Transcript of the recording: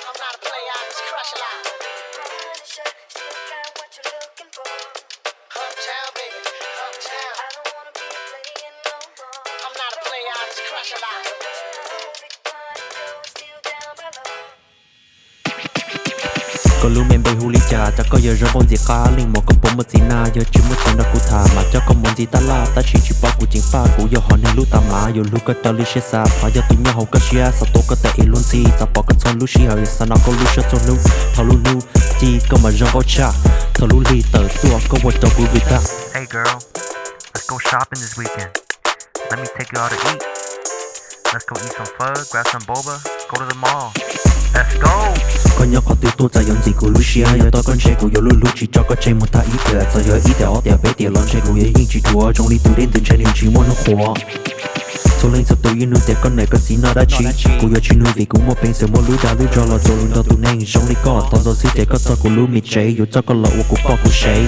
I'm not a player, I just crush a lot. Uptown, baby, uptown. I'm not a player, I just crush a lot. ก็รู้เมนไปฮูลิจ่าจะก็เยอะเรื่องบนจีขาลิงหมอกกับผมมาจีนาเยอะจิ้มมือคนนักกูถามมาเจ้าก็มนจีตาลาตาชีชิปากูจิงฟ้ากูยอหอนให้รู้ตามมาอยู่รู้ก็ตอลิเชซาพายาตุญญาเขาก็เชียสโตก็แต่เอลุนซีจะปอกกันชนรู้ชีเอาสนาก็รู้เชื่อจนรู้ทะลุรู้จีก็มาเรื่องก็ชาทะลุลีเตอร์ตัวก็วัดตัวกูวิตา Hey girl, let's go shopping this weekend. Let me take you out to eat. Let's go eat some pho, grab some boba, go to the mall. Let's go! คน要靠对多在用自古路西啊，要到跟谁古有路路去找个这么大一个，只有一条条被跌浪谁古也引起多，中里独立等谁流去我能活。从零速度一路跌跟那个是哪得起，古要去努力古我平时我路大路着了，做路到都能兄弟哥，当做是这个照顾路没谁，有这个了我古报顾谁。